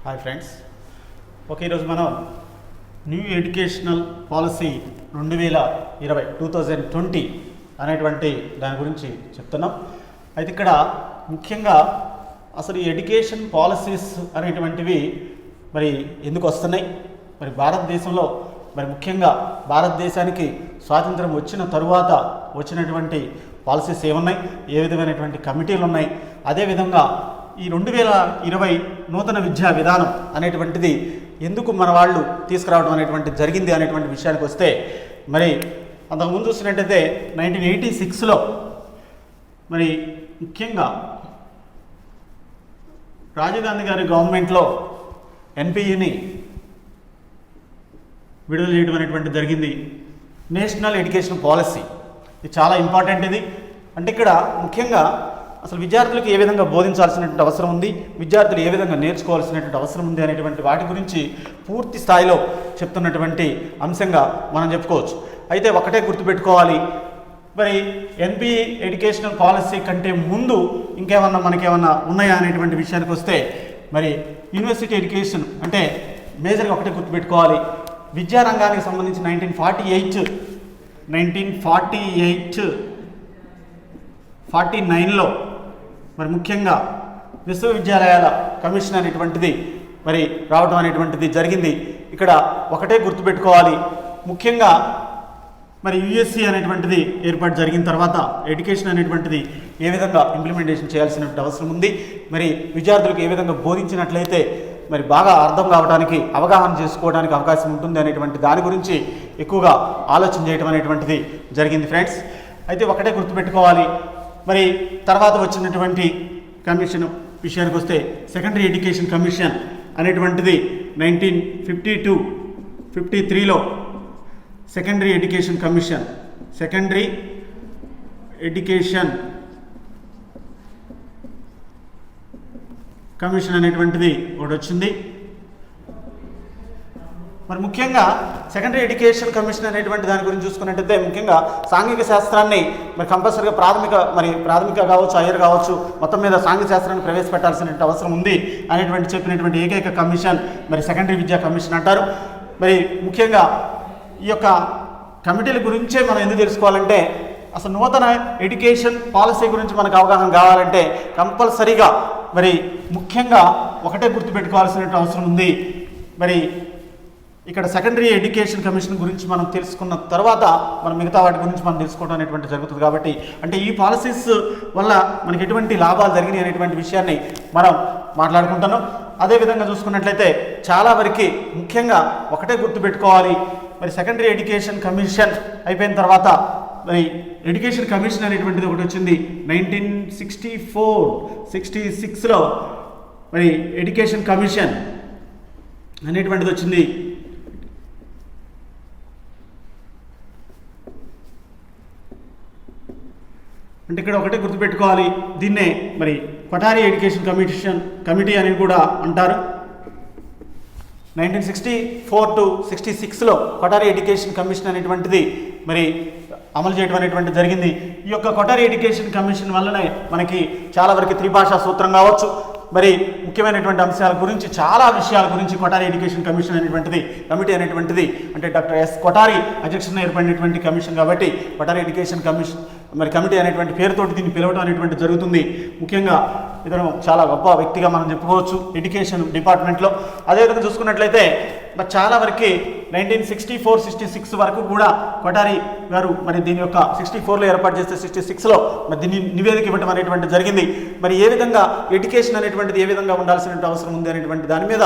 Hi friends. Okay, ఈరోజు మనం new educational policy 2020 అనేటువంటి దాని గురించి చెప్తున్నాం. అయితే ఇక్కడ ముఖ్యంగా అసలు ఈ ఎడ్యుకేషన్ పాలసీస్ అనేటువంటివి మరి ఎందుకు వస్తున్నాయి, మరి భారతదేశంలో మరి ముఖ్యంగా భారతదేశానికి స్వాతంత్రం వచ్చిన తరువాత వచ్చినటువంటి పాలసీస్ ఏమున్నాయి, ఏ విధమైనటువంటి కమిటీలు ఉన్నాయి, అదేవిధంగా ఈ 2020 నూతన విద్యా విధానం అనేటువంటిది ఎందుకు మన వాళ్ళు తీసుకురావడం అనేటువంటి జరిగింది అనేటువంటి విషయానికి వస్తే, మరి అంతకుముందు చూసినట్టయితే 1986లో మరి ముఖ్యంగా రాజీవ్ గాంధీ గారి గవర్నమెంట్లో ఎన్పిఈని విడుదల చేయడం అనేటువంటి జరిగింది. నేషనల్ ఎడ్యుకేషన్ పాలసీ ఇది చాలా ఇంపార్టెంట్. ఇది అంటే ఇక్కడ ముఖ్యంగా అసలు విద్యార్థులకు ఏ విధంగా బోధించాల్సినటువంటి అవసరం ఉంది, విద్యార్థులు ఏ విధంగా నేర్చుకోవాల్సినటువంటి అవసరం ఉంది అనేటువంటి వాటి గురించి పూర్తి స్థాయిలో చెప్తున్నటువంటి అంశంగా మనం చెప్పుకోవచ్చు. అయితే ఒకటే గుర్తుపెట్టుకోవాలి, మరి ఎన్పిఈ ఎడ్యుకేషనల్ పాలసీ కంటే ముందు మనకేమన్నా ఉన్నాయా అనేటువంటి విషయానికి వస్తే, మరి యూనివర్సిటీ ఎడ్యుకేషన్ అంటే మేజర్గా ఒకటే గుర్తుపెట్టుకోవాలి. విద్యారంగానికి సంబంధించి 1949లో మరి ముఖ్యంగా విశ్వవిద్యాలయాల కమిషన్ అనేటువంటిది మరి రావడం అనేటువంటిది జరిగింది. ఇక్కడ ఒకటే గుర్తుపెట్టుకోవాలి, ముఖ్యంగా మరి యుఎస్సి అనేటువంటిది ఏర్పాటు జరిగిన తర్వాత ఎడ్యుకేషన్ అనేటువంటిది ఏ విధంగా ఇంప్లిమెంటేషన్ చేయాల్సినటువంటి అవసరం ఉంది, మరి విద్యార్థులకు ఏ విధంగా బోధించినట్లయితే మరి బాగా అర్థం కావడానికి, అవగాహన చేసుకోవడానికి అవకాశం ఉంటుంది అనేటువంటి దాని గురించి ఎక్కువగా ఆలోచన చేయడం అనేటువంటిది జరిగింది ఫ్రెండ్స్. అయితే ఒకటే గుర్తుపెట్టుకోవాలి, మరి తర్వాత వచ్చినటువంటి కమిషన్ విషయానికి వస్తే సెకండరీ ఎడ్యుకేషన్ కమిషన్ అనేటువంటిది 1952-53లో సెకండరీ ఎడ్యుకేషన్ కమిషన్ అనేటువంటిది ఒకటి వచ్చింది. మరి ముఖ్యంగా సెకండరీ ఎడ్యుకేషన్ కమిషన్ అనేటువంటి దాని గురించి చూసుకున్నట్టయితే ముఖ్యంగా సాంఘిక శాస్త్రాన్ని మరి కంపల్సరీగా ప్రాథమిక కావచ్చు, హైయర్ కావచ్చు, మొత్తం మీద సాంఘిక శాస్త్రాన్ని ప్రవేశపెట్టాల్సిన అవసరం ఉంది అనేటువంటి చెప్పినటువంటి ఏకైక కమిషన్ మరి సెకండరీ విద్యా కమిషన్ అంటారు. మరి ముఖ్యంగా ఈ యొక్క కమిటీల గురించే మనం ఎందుకు తెలుసుకోవాలంటే, అసలు నూతన ఎడ్యుకేషన్ పాలసీ గురించి మనకు అవగాహన కావాలంటే కంపల్సరీగా మరి ముఖ్యంగా ఒకటే గుర్తుపెట్టుకోవాల్సిన అవసరం ఉంది. మరి ఇక్కడ సెకండరీ ఎడ్యుకేషన్ కమిషన్ గురించి మనం తెలుసుకున్న తర్వాత మనం మిగతా వాటి గురించి మనం తెలుసుకోవడం అనేటువంటి జరుగుతుంది. కాబట్టి అంటే ఈ పాలసీస్ వల్ల మనకి ఎటువంటి లాభాలు జరిగినాయి అనేటువంటి విషయాన్ని మనం మాట్లాడుకుంటున్నాం. అదేవిధంగా చూసుకున్నట్లయితే చాలా వరకు ముఖ్యంగా ఒకటే గుర్తుపెట్టుకోవాలి, మరి సెకండరీ ఎడ్యుకేషన్ కమిషన్ అయిపోయిన తర్వాత మరి ఎడ్యుకేషన్ కమిషన్ అనేటువంటిది ఒకటి వచ్చింది 1964-66లో మరి ఎడ్యుకేషన్ కమిషన్ అనేటువంటిది వచ్చింది. అంటే ఇక్కడ ఒకటే గుర్తుపెట్టుకోవాలి, దీన్నే మరి కొఠారి ఎడ్యుకేషన్ కమిటీ అని కూడా అంటారు. 1964-66లో కొఠారి ఎడ్యుకేషన్ కమిషన్ అనేటువంటిది మరి అమలు చేయడం అనేటువంటి జరిగింది. ఈ యొక్క కొఠారి ఎడ్యుకేషన్ కమిషన్ వల్లనే మనకి చాలా వరకు త్రిభాషా సూత్రం కావచ్చు, మరి ముఖ్యమైనటువంటి అంశాల గురించి చాలా విషయాల గురించి కొఠారి ఎడ్యుకేషన్ కమిషన్ అనేటువంటిది కమిటీ అనేటువంటిది అంటే డాక్టర్ ఎస్ కొఠారి అధ్యక్షతన ఏర్పడినటువంటి కమిషన్ కాబట్టి కొఠారి ఎడ్యుకేషన్ కమిషన్ మరి కమిటీ అనేటువంటి పేరుతోటి దీన్ని పిలవడం అనేటువంటి జరుగుతుంది. ముఖ్యంగా ఇతను చాలా గొప్ప వ్యక్తిగా మనం చెప్పుకోవచ్చు ఎడ్యుకేషన్ డిపార్ట్మెంట్లో. అదేవిధంగా చూసుకున్నట్లయితే మరి చాలా వరకు 1964-66 వరకు కూడా కొఠారి గారు మరి దీని యొక్క 64లో ఏర్పాటు చేస్తే 66లో మరి దీన్ని నివేదిక ఇవ్వడం అనేటువంటి జరిగింది. మరి ఏ విధంగా ఎడ్యుకేషన్ అనేటువంటిది ఏ విధంగా ఉండాల్సిన అవసరం ఉంది అనేటువంటి దాని మీద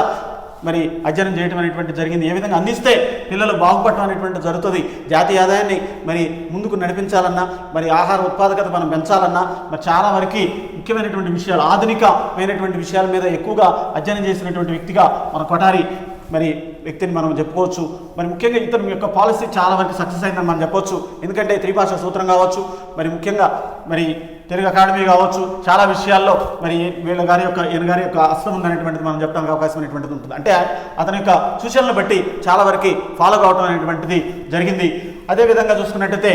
మరి అధ్యయనం చేయడం అనేటువంటి జరిగింది. ఏ విధంగా అందిస్తే పిల్లలు బాగుపడటం అనేటువంటి జరుగుతుంది, జాతీయ ఆదాయాన్ని మరి ముందుకు నడిపించాలన్నా, మరి ఆహార ఉత్పాదకత మనం పెంచాలన్నా మరి చాలా వరకు ముఖ్యమైనటువంటి విషయాలు, ఆధునికమైనటువంటి విషయాల మీద ఎక్కువగా అధ్యయనం చేసినటువంటి వ్యక్తిగా మన కొఠారి మరి వ్యక్తిని మనం చెప్పుకోవచ్చు. మరి ముఖ్యంగా ఇతని యొక్క పాలసీ చాలా వరకు సక్సెస్ అయిందని మనం చెప్పొచ్చు. ఎందుకంటే త్రిభాషా సూత్రం కావచ్చు, మరి ముఖ్యంగా మరి తెలుగు అకాడమీ కావచ్చు, చాలా విషయాల్లో మరి ఈయన గారి యొక్క హస్తం ఉందనేటువంటిది మనం చెప్పడానికి అవకాశం అనేటువంటిది ఉంటుంది. అంటే అతని యొక్క సూచనలు బట్టి చాలా వరకు ఫాలో కావడం అనేటువంటిది జరిగింది. అదేవిధంగా చూసుకున్నట్టయితే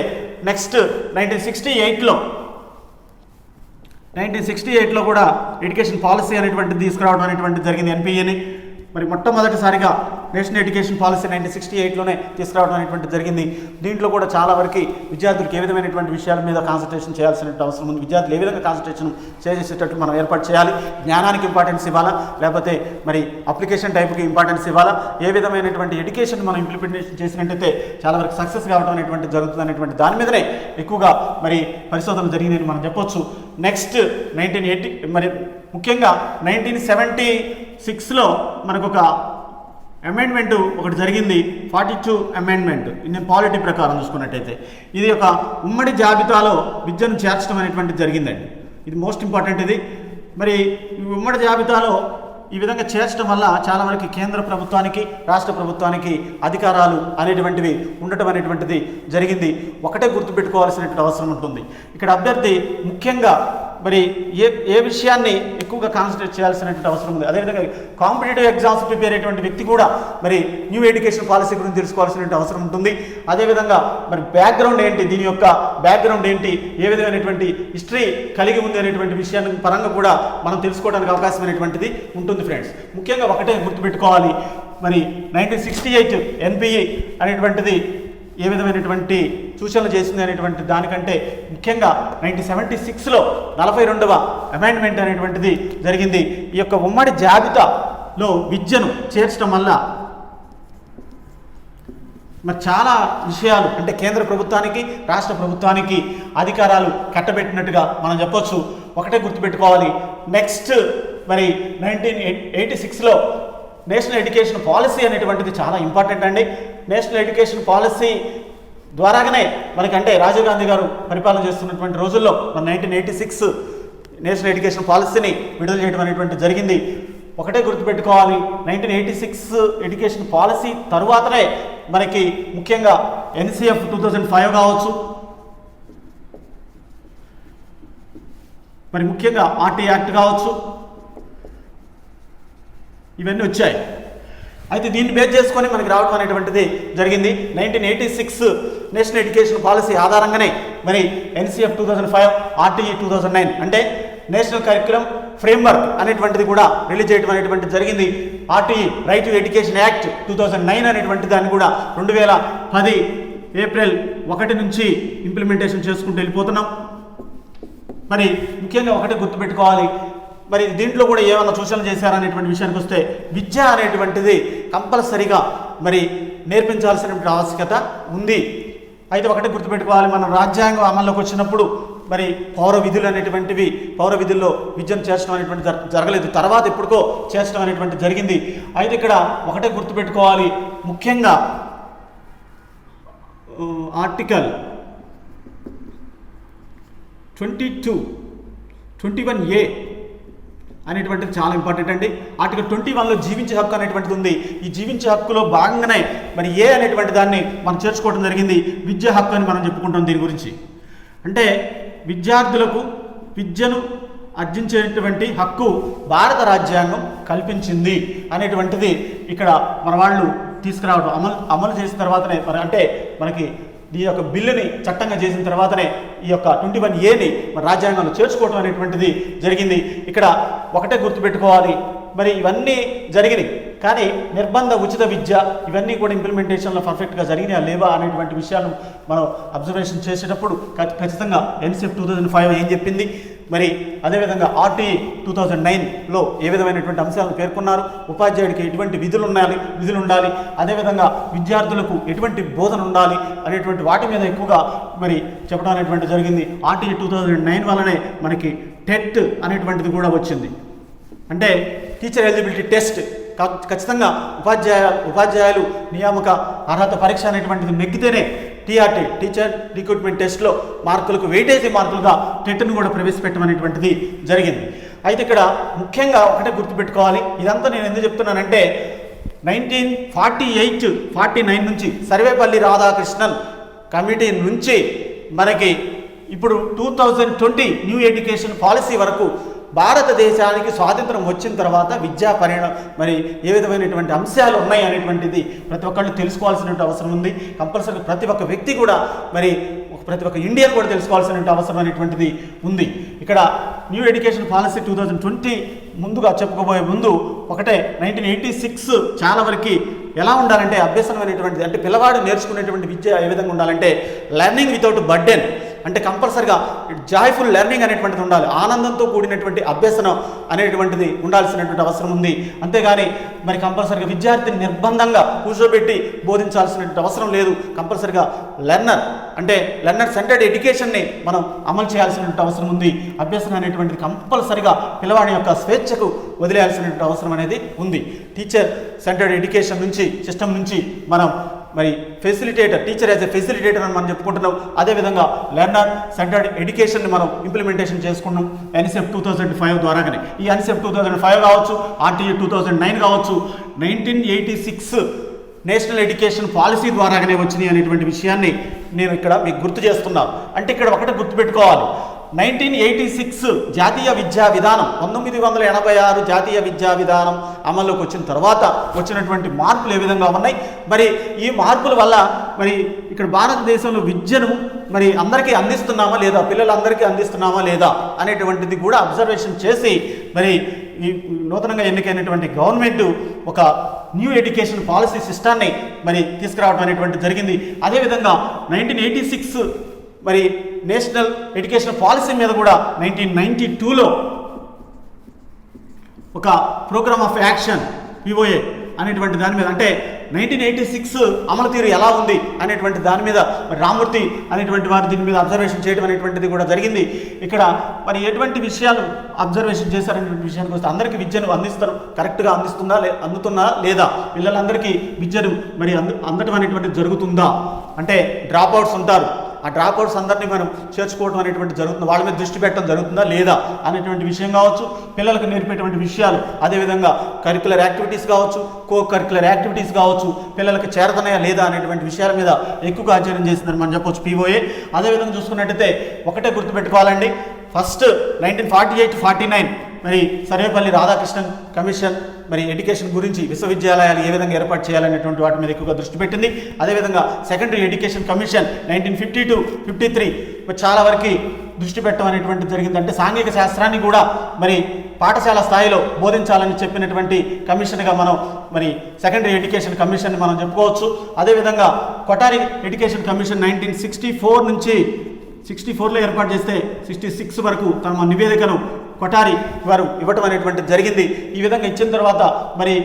నెక్స్ట్ 1968లో కూడా ఎడ్యుకేషన్ పాలసీ అనేటువంటిది తీసుకురావడం అనేటువంటిది జరిగింది ఎన్పిఏని. మరి మొట్టమొదటిసారిగా నేషనల్ ఎడ్యుకేషన్ పాలసీ 1968లోనే తీసుకురావడం అనేటువంటి జరిగింది. దీంట్లో కూడా చాలా వరకు విద్యార్థులకు ఏ విధమైనటువంటి విషయాల మీద కాన్సన్ట్రేషన్ చేయాల్సిన అవసరం ఉంది, విద్యార్థులు ఏ విధంగా కాన్సన్ట్రేషన్ చేసేటట్టు మనం ఏర్పాటు చేయాలి, జ్ఞానానికి ఇంపార్టెన్స్ ఇవ్వాలా లేకపోతే మరి అప్లికేషన్ టైప్కి ఇంపార్టెన్స్ ఇవ్వాలా, ఏ విధమైనటువంటి ఎడ్యుకేషన్ మనం ఇంప్లిమెంటేషన్ చేసినట్టయితే చాలా వరకు సక్సెస్ కావడం అనేటువంటి జరుగుతుంది అనేటువంటి దాని మీదనే ఎక్కువగా మరి పరిశోధనలు జరిగినాయని మనం చెప్పొచ్చు. నెక్స్ట్ 1980 మరి ముఖ్యంగా 1976లో మనకు ఒక అమెండ్మెంట్ ఒకటి జరిగింది, 42 అమెండ్మెంట్ ఇండియన్ పాలిటీ ప్రకారం చూసుకున్నట్టయితే. ఇది ఒక ఉమ్మడి జాబితాలో విద్యను చేర్చడం అనేటువంటిది జరిగిందండి. ఇది మోస్ట్ ఇంపార్టెంట్. ఇది మరి ఈ ఉమ్మడి జాబితాలో ఈ విధంగా చేర్చడం వల్ల చాలా వరకు కేంద్ర ప్రభుత్వానికి రాష్ట్ర ప్రభుత్వానికి అధికారాలు అనేటువంటివి ఉండటం అనేటువంటిది జరిగింది. ఒకటే గుర్తుపెట్టుకోవాల్సినటువంటి అవసరం ఉంటుంది. ఇక్కడ అభ్యర్థి ముఖ్యంగా మరి ఏ విషయాన్ని ఎక్కువగా కాన్సన్ట్రేట్ చేయాల్సినటువంటి అవసరం ఉంది. అదేవిధంగా కాంపిటేటివ్ ఎగ్జామ్స్ ప్రిపేర్ అయ్యేటువంటి వ్యక్తి కూడా మరి న్యూ ఎడ్యుకేషన్ పాలసీ గురించి తెలుసుకోవాల్సినటువంటి అవసరం ఉంటుంది. అదేవిధంగా మరి బ్యాక్గ్రౌండ్ ఏంటి, దీని యొక్క బ్యాక్గ్రౌండ్ ఏంటి, ఏ విధమైనటువంటి హిస్టరీ కలిగి ఉంది అనేటువంటి విషయాన్ని పరంగా కూడా మనం తెలుసుకోవడానికి అవకాశం అనేటువంటిది ఉంటుంది ఫ్రెండ్స్. ముఖ్యంగా ఒకటే గుర్తుపెట్టుకోవాలి, మరి 1968 ఎన్పిఈ అనేటువంటిది ఏ విధమైనటువంటి సూచనలు చేసింది అనేటువంటి దానికంటే ముఖ్యంగా 1976లో 42వ అమెండ్మెంట్ అనేటువంటిది జరిగింది. ఈ యొక్క ఉమ్మడి జాబితాలో విద్యను చేర్చడం వల్ల మరి చాలా విషయాలు అంటే కేంద్ర ప్రభుత్వానికి రాష్ట్ర ప్రభుత్వానికి అధికారాలు కట్టబెట్టినట్టుగా మనం చెప్పొచ్చు. ఒకటే గుర్తుపెట్టుకోవాలి. నెక్స్ట్ మరి 1986లో నేషనల్ ఎడ్యుకేషన్ పాలసీ అనేటువంటిది చాలా ఇంపార్టెంట్ అండి. నేషనల్ ఎడ్యుకేషన్ పాలసీ ద్వారాగానే మనకంటే రాజీవ్ గాంధీ గారు పరిపాలన చేస్తున్నటువంటి రోజుల్లో మన 1986 నేషనల్ ఎడ్యుకేషన్ పాలసీని విడుదల చేయడం అనేటువంటి జరిగింది. ఒకటే గుర్తుపెట్టుకోవాలి, 1986 ఎడ్యుకేషన్ పాలసీ తరువాతనే మనకి ముఖ్యంగా NCF 2005 కావచ్చు, మరి ముఖ్యంగా RT యాక్ట్ కావచ్చు, ఇవన్నీ వచ్చాయి. అయితే దీన్ని బేస్ చేసుకొని మనకి రావడం అనేటువంటిది జరిగింది. 1986 నేషనల్ ఎడ్యుకేషన్ పాలసీ ఆధారంగానే మరి NCF 2005 RTE 2009 అంటే నేషనల్ కరిక్యులం ఫ్రేమ్వర్క్ అనేటువంటిది కూడా రిలీజ్ చేయడం అనేటువంటిది జరిగింది. RTE right to education act 2009 అనేటువంటి దాన్ని కూడా 2010 ఏప్రిల్ 1 నుంచి ఇంప్లిమెంటేషన్ చేసుకుంటూ వెళ్ళిపోతున్నాం. మరి ముఖ్యంగా ఒకటి గుర్తుపెట్టుకోవాలి, మరి దీంట్లో కూడా ఏమన్నా సూచనలు చేశారనేటువంటి విషయానికి వస్తే విద్య అనేటువంటిది కంపల్సరీగా మరి నేర్పించాల్సినటువంటి ఆవశ్యకత ఉంది. అయితే ఒకటి గుర్తుపెట్టుకోవాలి, మన రాజ్యాంగం అమల్లోకి వచ్చినప్పుడు మరి పౌర విధులు అనేటువంటివి పౌర విధుల్లో విద్యను చేర్చడం అనేటువంటి జరగలేదు, తర్వాత ఎప్పుడుకో చేర్చడం అనేటువంటి జరిగింది. అయితే ఇక్కడ ఒకటే గుర్తుపెట్టుకోవాలి, ముఖ్యంగా ఆర్టికల్ 21A అనేటువంటిది చాలా ఇంపార్టెంట్ అండి. ఆర్టికల్ 21లో జీవించే హక్కు అనేటువంటిది ఉంది. ఈ జీవించే హక్కులో భాగంగానే మరి ఏ అనేటువంటి దాన్ని మనం చేర్చుకోవడం జరిగింది. విద్యా హక్కు అని మనం చెప్పుకుంటాం. దీని గురించి అంటే విద్యార్థులకు విద్యను అర్జించేటువంటి హక్కు భారత రాజ్యాంగం కల్పించింది అనేటువంటిది ఇక్కడ మన వాళ్ళు తీసుకురావడం అమలు చేసిన తర్వాతనే అంటే మనకి ఈ యొక్క బిల్లుని చట్టంగా చేసిన తర్వాతనే ఈ యొక్క 21Aని మన రాజ్యాంగంలో చేర్చుకోవడం అనేటువంటిది జరిగింది. ఇక్కడ ఒకటే గుర్తుపెట్టుకోవాలి, మరి ఇవన్నీ జరిగినాయి కానీ నిర్బంధ ఉచిత విద్య ఇవన్నీ కూడా ఇంప్లిమెంటేషన్లో పర్ఫెక్ట్గా జరిగినాయా లేవా అనేటువంటి విషయాలను మనం అబ్జర్వేషన్ చేసేటప్పుడు ఖచ్చితంగా NCF 2005 ఏం చెప్పింది, మరి అదేవిధంగా RTE 2009లో ఏ విధమైనటువంటి అంశాలను పేర్కొన్నారు, ఉపాధ్యాయుడికి ఎటువంటి విధులు ఉండాలి, అదేవిధంగా విద్యార్థులకు ఎటువంటి బోధన ఉండాలి అనేటువంటి వాటి మీద ఎక్కువగా మరి చెప్పడం అనేటువంటి జరిగింది. RTE 2009 వల్లనే మనకి టెట్ అనేటువంటిది కూడా వచ్చింది. అంటే టీచర్ ఎలిజిబిలిటీ టెస్ట్ ఖచ్చితంగా ఉపాధ్యాయులు నియామక అర్హత పరీక్ష అనేటువంటిది నెగ్గితేనే TRT టీచర్ రిక్రూట్మెంట్ టెస్ట్లో మార్కులకు వెయిటేజీ మార్కులుగా టెట్ను కూడా ప్రవేశపెట్టమనేటువంటిది జరిగింది. అయితే ఇక్కడ ముఖ్యంగా ఒకటే గుర్తుపెట్టుకోవాలి, ఇదంతా నేను ఎందుకు చెప్తున్నానంటే 1948-49 నుంచి సర్వేపల్లి రాధాకృష్ణన్ కమిటీ నుంచి మనకి ఇప్పుడు 2020 న్యూ ఎడ్యుకేషన్ పాలసీ వరకు భారతదేశానికి స్వాతంత్రం వచ్చిన తర్వాత విద్యా మరి ఏ విధమైనటువంటి అంశాలు ఉన్నాయి అనేటువంటిది ప్రతి ఒక్కళ్ళు తెలుసుకోవాల్సినటువంటి అవసరం ఉంది. కంపల్సరీ ప్రతి ఒక్క వ్యక్తి కూడా మరి ప్రతి ఒక్క ఇండియన్ కూడా తెలుసుకోవాల్సిన అవసరం అనేటువంటిది ఉంది. ఇక్కడ న్యూ ఎడ్యుకేషన్ పాలసీ 2020 ముందుగా చెప్పుకోబోయే ముందు ఒకటే 1986 చాలా వరకు ఎలా ఉండాలంటే అభ్యసనం అనేటువంటిది, అంటే పిల్లవాడు నేర్చుకునేటువంటి విద్య ఏ విధంగా ఉండాలంటే లెర్నింగ్ వితౌట్ బర్డెన్, అంటే కంపల్సరిగా జాయ్ఫుల్ లెర్నింగ్ అనేటువంటిది ఉండాలి, ఆనందంతో కూడినటువంటి అభ్యసనం అనేటువంటిది ఉండాల్సినటువంటి అవసరం ఉంది. అంతేగాని మరి కంపల్సరిగా విద్యార్థిని నిర్బంధంగా కూర్చోబెట్టి బోధించాల్సినటువంటి అవసరం లేదు. కంపల్సరిగా లెర్నర్ సెంటర్డ్ ఎడ్యుకేషన్ని మనం అమలు చేయాల్సినటువంటి అవసరం ఉంది. అభ్యసనం అనేటువంటిది కంపల్సరిగా పిల్లవాడి యొక్క స్వేచ్ఛకు వదిలేయాల్సినటువంటి అవసరం అనేది ఉంది. టీచర్ సెంటర్డ్ ఎడ్యుకేషన్ నుంచి సిస్టమ్ నుంచి మనం మరి టీచర్ యాజ్ ఎ ఫెసిలిటేటర్ అని మనం చెప్పుకుంటున్నాం. అదేవిధంగా లెర్నర్ సెంటర్డ్ ఎడ్యుకేషన్ని మనం ఇంప్లిమెంటేషన్ చేసుకున్నాం ఎన్సెప్ 2005 ద్వారాగానే. ఈ ఎన్సెప్ 2005 కావచ్చు, ఆర్టీఏ 2009 కావచ్చు, 1986 నేషనల్ ఎడ్యుకేషన్ పాలసీ ద్వారాగానే వచ్చినాయి అనేటువంటి విషయాన్ని నేను ఇక్కడ మీకు గుర్తు చేస్తున్నాను. అంటే ఇక్కడ ఒకటే గుర్తుపెట్టుకోవాలి, 1986 జాతీయ విద్యా విధానం 1986 జాతీయ విద్యా విధానం అమల్లోకి వచ్చిన తర్వాత వచ్చినటువంటి మార్పులు ఏ విధంగా ఉన్నాయి, మరి ఈ మార్పుల వల్ల మరి ఇక్కడ భారతదేశంలో విద్యను మరి అందరికీ అందిస్తున్నామా లేదా, పిల్లలందరికీ అందిస్తున్నామా లేదా అనేటువంటిది కూడా అబ్జర్వేషన్ చేసి మరి ఈ నూతనంగా ఎన్నికైనటువంటి గవర్నమెంట్ ఒక న్యూ ఎడ్యుకేషన్ పాలసీ సిస్టాన్ని మరి తీసుకురావడం అనేటువంటి జరిగింది. అదేవిధంగా 1986 మరి నేషనల్ ఎడ్యుకేషన్ పాలసీ మీద కూడా 1992లో ఒక ప్రోగ్రామ్ ఆఫ్ యాక్షన్ POA అనేటువంటి దాని మీద, అంటే 1986 అమలు తీరు ఎలా ఉంది అనేటువంటి దాని మీద మరి రామూర్తి అనేటువంటి వారు దీని మీద అబ్జర్వేషన్ చేయడం అనేటువంటిది కూడా జరిగింది. ఇక్కడ మరి ఎటువంటి విషయాలు అబ్జర్వేషన్ చేశారనేటువంటి విషయానికి వస్తే అందరికీ విద్యను కరెక్ట్గా అందుతున్నా లేదా, పిల్లలందరికీ విద్యను మరి అందటం అనేటువంటిది జరుగుతుందా, అంటే డ్రాప్ అవుట్స్ ఉంటారు, ఆ డ్రాప్ అవుట్స్ అందరినీ మనం చేర్చుకోవడం అనేటువంటి జరుగుతుంది, వాళ్ళ మీద దృష్టి పెట్టడం జరుగుతుందా లేదా అనేటువంటి విషయం కావచ్చు, పిల్లలకు నేర్పేటువంటి విషయాలు, అదేవిధంగా కరిక్యులర్ యాక్టివిటీస్ కావచ్చు, కో కరిక్యులర్ యాక్టివిటీస్ కావచ్చు, పిల్లలకు చేరతనాయా లేదా అనేటువంటి విషయాల మీద ఎక్కువగా అధ్యయనం చేసిందని మనం చెప్పవచ్చు POA. అదేవిధంగా చూసుకున్నట్టయితే ఒకటే గుర్తుపెట్టుకోవాలండి, ఫస్ట్ 1948-49 మరి సర్వేపల్లి రాధాకృష్ణన్ కమిషన్ మరి ఎడ్యుకేషన్ గురించి విశ్వవిద్యాలయాలు ఏ విధంగా ఏర్పాటు చేయాలనేటువంటి వాటి మీద ఎక్కువగా దృష్టి పెట్టింది. అదేవిధంగా సెకండరీ ఎడ్యుకేషన్ కమిషన్ 1952-53 చాలా వరకు దృష్టి పెట్టడం అనేటువంటి జరిగింది. అంటే సాంఘిక శాస్త్రాన్ని కూడా మరి పాఠశాల స్థాయిలో బోధించాలని చెప్పినటువంటి కమిషన్గా మనం మరి సెకండరీ ఎడ్యుకేషన్ కమిషన్ మనం చెప్పుకోవచ్చు. అదేవిధంగా కొఠారి ఎడ్యుకేషన్ కమిషన్ 1964 నుంచి 64లో ఏర్పాటు చేస్తే 66 వరకు తమ నివేదికను కొఠారి వారు ఇవ్వటం అనేటువంటిది జరిగింది. ఈ విధంగా ఇచ్చిన తర్వాత మరి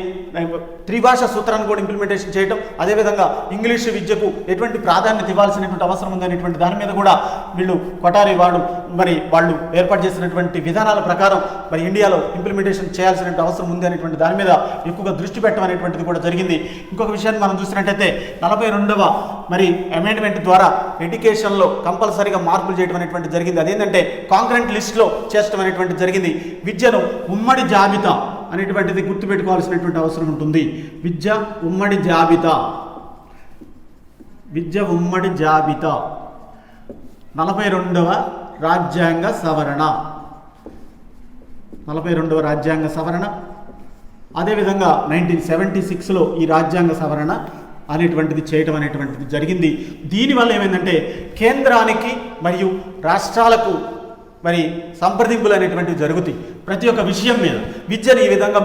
త్రిభాషా సూత్రాన్ని కూడా ఇంప్లిమెంటేషన్ చేయడం, అదేవిధంగా ఇంగ్లీష్ విద్యకు ఎటువంటి ప్రాధాన్యత ఇవ్వాల్సినటువంటి అవసరం ఉందనేటువంటి దాని మీద కూడా కొఠారి వాళ్ళు ఏర్పాటు చేసినటువంటి విధానాల ప్రకారం మరి ఇండియాలో ఇంప్లిమెంటేషన్ చేయాల్సిన అవసరం ఉంది అనేటువంటి దాని మీద ఎక్కువగా దృష్టి పెట్టడం అనేటువంటిది కూడా జరిగింది. ఇంకొక విషయాన్ని మనం చూసినట్టయితే 42వ మరి అమెండ్మెంట్ ద్వారా ఎడ్యుకేషన్లో కంపల్సరీగా మార్పులు చేయడం అనేటువంటి జరిగింది. అదేంటంటే కాంక్రెంట్ లిస్ట్లో చేర్చడం అనేటువంటి జరిగింది. విద్యను ఉమ్మడి జాబితా అనేటువంటిది గుర్తుపెట్టుకోవాల్సినటువంటి అవసరం ఉంటుంది. విద్య ఉమ్మడి జాబితా 42వ రాజ్యాంగ సవరణ అదేవిధంగా 1976లో ఈ రాజ్యాంగ సవరణ అనేటువంటిది చేయటం అనేటువంటిది జరిగింది. దీనివల్ల ఏమైందంటే కేంద్రానికి మరియు రాష్ట్రాలకు మరి సంప్రదింపులు అనేటువంటివి జరుగుతాయి. ప్రతి ఒక్క విషయం మీద విద్యను ఈ విధంగా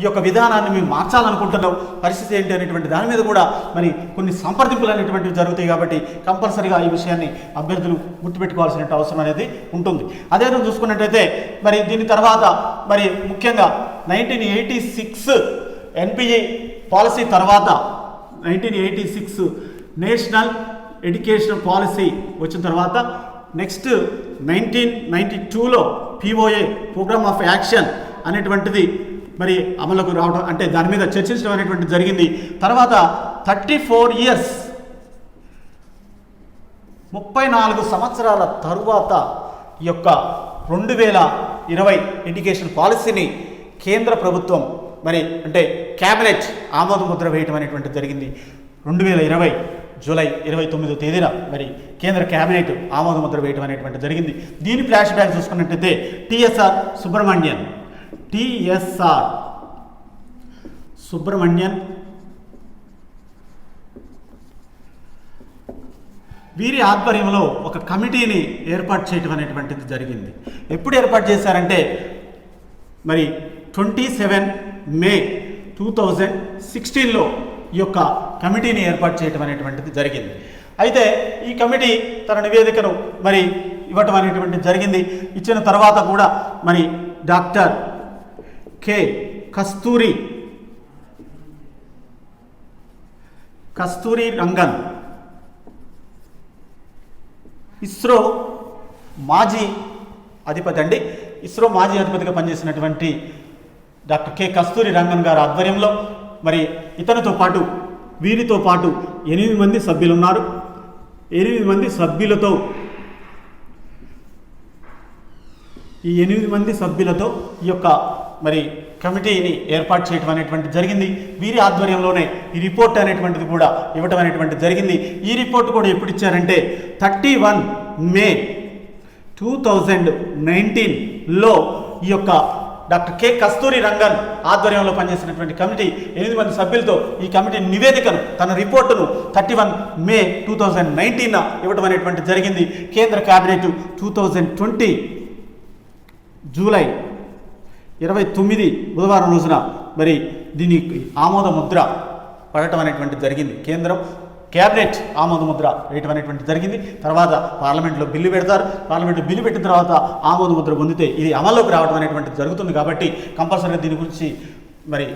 ఈ యొక్క విధానాన్ని మేము మార్చాలనుకుంటున్నాం, పరిస్థితి ఏంటి అనేటువంటి దాని మీద కూడా మరి కొన్ని సంప్రదింపులు అనేటువంటివి జరుగుతాయి. కాబట్టి కంపల్సరీగా ఈ విషయాన్ని అభ్యర్థులు గుర్తుపెట్టుకోవాల్సిన అవసరం అనేది ఉంటుంది. అదేవిధంగా చూసుకున్నట్టయితే మరి దీని తర్వాత మరి ముఖ్యంగా 1986 NPE పాలసీ తర్వాత 1986 నేషనల్ ఎడ్యుకేషన్ పాలసీ వచ్చిన తర్వాత నెక్స్ట్ 1992లో POA ప్రోగ్రామ్ ఆఫ్ యాక్షన్ అనేటువంటిది మరి అమలుకు రావడం, అంటే దాని మీద చర్చించడం అనేటువంటిది జరిగింది. తర్వాత 34 ఇయర్స్ 34 సంవత్సరాల తరువాత ఈ యొక్క 2020 ఎడ్యుకేషన్ పాలసీని కేంద్ర ప్రభుత్వం మరి అంటే క్యాబినెట్ ఆమోద ముద్ర వేయటం అనేటువంటిది జరిగింది. 2020 జూలై 29వ తేదీన మరి కేంద్ర క్యాబినెట్ ఆమోద ముద్ర వేయటం అనేటువంటి జరిగింది. దీని ఫ్లాష్ బ్యాక్ చూసుకున్నట్టయితే TSR సుబ్రహ్మణ్యన్ వీరి ఆధ్వర్యంలో ఒక కమిటీని ఏర్పాటు చేయడం అనేటువంటిది జరిగింది. ఎప్పుడు ఏర్పాటు చేశారంటే మరి 27 మే 2016లో ఈ యొక్క కమిటీని ఏర్పాటు చేయడం అనేటువంటిది జరిగింది. అయితే ఈ కమిటీ తన నివేదికను మరి ఇవ్వటం అనేటువంటిది జరిగింది. ఇచ్చిన తర్వాత కూడా మరి డాక్టర్ కె కస్తూరి రంగన్ ఇస్రో మాజీ అధిపతిగా పనిచేసినటువంటి డాక్టర్ కె కస్తూరి రంగన్ గారి ఆధ్వర్యంలో మరి ఇతనితో పాటు వీరితో పాటు 8 మంది సభ్యులు ఉన్నారు. 8 మంది సభ్యులతో ఈ 8 మంది సభ్యులతో ఈ యొక్క మరి కమిటీని ఏర్పాటు చేయడం అనేటువంటిది జరిగింది. వీరి ఆధ్వర్యంలోనే ఈ రిపోర్ట్ అనేటువంటిది కూడా ఇవ్వటం అనేటువంటిది జరిగింది. ఈ రిపోర్ట్ కూడా ఎప్పుడు ఇచ్చారంటే 31 మే 2019లో ఈ యొక్క డాక్టర్ కె కస్తూరి రంగన్ ఆధ్వర్యంలో పనిచేసినటువంటి కమిటీ 8 మంది సభ్యులతో ఈ కమిటీ నివేదికను తన రిపోర్టును 31 మే 2019 ఇవ్వటం అనేటువంటి జరిగింది. కేంద్ర క్యాబినెట్ 2020 జూలై 29 బుధవారం రోజున మరి దీనికి ఆమోద ముద్ర పడటం అనేటువంటి జరిగింది. కేంద్రం క్యాబినెట్ ఆమోద ముద్ర వేయటం అనేటువంటి జరిగింది. తర్వాత పార్లమెంట్లో బిల్లు పెడతారు. పార్లమెంట్లో బిల్లు పెట్టిన తర్వాత ఆమోద ముద్ర పొందితే ఇది అమల్లోకి రావడం అనేటువంటిది జరుగుతుంది. కాబట్టి కంపల్సరీగా దీని గురించి మరి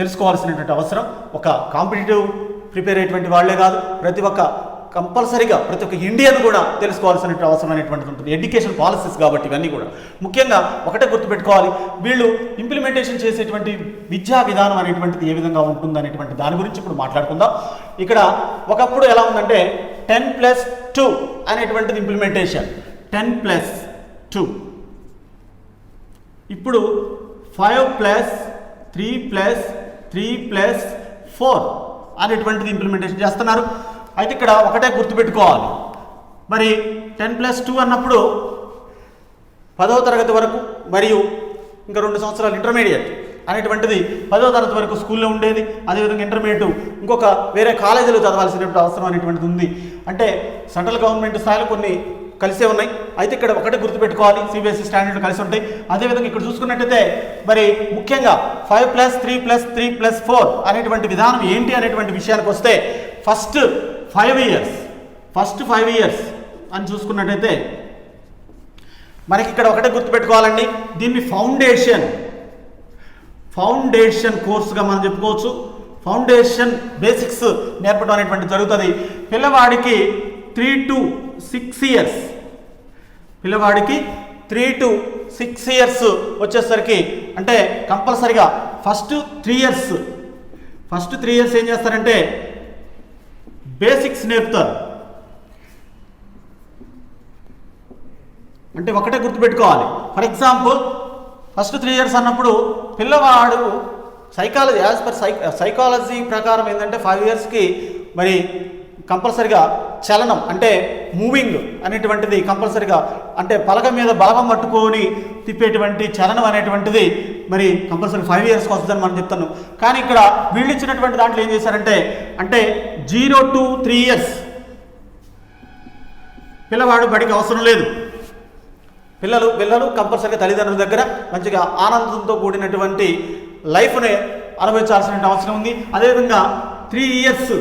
తెలుసుకోవాల్సినటువంటి అవసరం ఒక కాంపిటేటివ్ ప్రిపేర్ అయ్యేటువంటి వాళ్లే కాదు, ప్రతి ఒక్క ఇండియన్ కూడా తెలుసుకోవాల్సిన అవసరం అనేటువంటిది ఉంటుంది. ఎడ్యుకేషన్ పాలసీస్ కాబట్టి ఇవన్నీ కూడా ముఖ్యంగా ఒకటే గుర్తుపెట్టుకోవాలి, వీళ్ళు ఇంప్లిమెంటేషన్ చేసేటువంటి విద్యా విధానం అనేటువంటిది ఏ విధంగా ఉంటుంది అనేటువంటి దాని గురించి ఇప్పుడు మాట్లాడుకుందాం. ఇక్కడ ఒకప్పుడు ఎలా ఉందంటే 10+2 అనేటువంటిది ఇంప్లిమెంటేషన్, 10+2. ఇప్పుడు 5+3+3+4 అనేటువంటిది ఇంప్లిమెంటేషన్ చేస్తున్నారు. అయితే ఇక్కడ ఒకటే గుర్తుపెట్టుకోవాలి, మరి 10+2 అన్నప్పుడు 10వ తరగతి వరకు మరియు ఇంకా 2 సంవత్సరాలు ఇంటర్మీడియట్ అనేటువంటిది 10వ తరగతి వరకు స్కూల్లో ఉండేది. అదేవిధంగా ఇంటర్మీడియట్ ఇంకొక వేరే కాలేజీలో చదవాల్సినటువంటి అవసరం అనేటువంటిది ఉంది. అంటే సెంట్రల్ గవర్నమెంట్ స్థాయిలో కొన్ని కలిసే ఉన్నాయి. అయితే ఇక్కడ ఒకటే గుర్తుపెట్టుకోవాలి, సిబిఎస్ఈ స్టాండర్డ్ కలిసి ఉంటాయి. అదేవిధంగా ఇక్కడ చూసుకున్నట్టయితే మరి ముఖ్యంగా 5+3+3+4 అనేటువంటి విధానం ఏంటి అనేటువంటి విషయానికి వస్తే ఫస్ట్ 5 ఇయర్స్ అని చూసుకున్నట్టయితే మనకి ఇక్కడ ఒకటే గుర్తుపెట్టుకోవాలండి, దీన్ని ఫౌండేషన్ కోర్సుగా మనం చెప్పుకోవచ్చు. ఫౌండేషన్ బేసిక్స్ నేర్పడం అనేటువంటి జరుగుతుంది. పిల్లవాడికి 3 to 6 ఇయర్స్, పిల్లవాడికి 3 to 6 ఇయర్స్ వచ్చేసరికి అంటే కంపల్సరిగా ఫస్ట్ 3 ఇయర్స్ ఏం చేస్తారంటే బేసిక్స్ నేర్పుతారు. అంటే ఒకటే గుర్తుపెట్టుకోవాలి, ఫర్ ఎగ్జాంపుల్ ఫస్ట్ 3 ఇయర్స్ అన్నప్పుడు పిల్లవాడు సైకాలజీ ప్రకారం ఏంటంటే 5 ఇయర్స్కి మరి కంపల్సరిగా చలనం అంటే మూవింగ్ అనేటువంటిది కంపల్సరిగా అంటే పలక మీద బలగం పట్టుకొని తిప్పేటువంటి చలనం అనేటువంటిది మరి కంపల్సరీ 5 ఇయర్స్కి వస్తుందని మనం చెప్తాను. కానీ ఇక్కడ వీళ్ళు ఇచ్చినటువంటి దాంట్లో ఏం చేశారంటే అంటే 0 to 3 ఇయర్స్ పిల్లవాడు బడికి అవసరం లేదు. పిల్లలు కంపల్సరీగా తల్లిదండ్రుల దగ్గర మంచిగా ఆనందంతో కూడినటువంటి లైఫ్ని అనుభవించాల్సిన అవసరం ఉంది. అదేవిధంగా 3 ఇయర్స్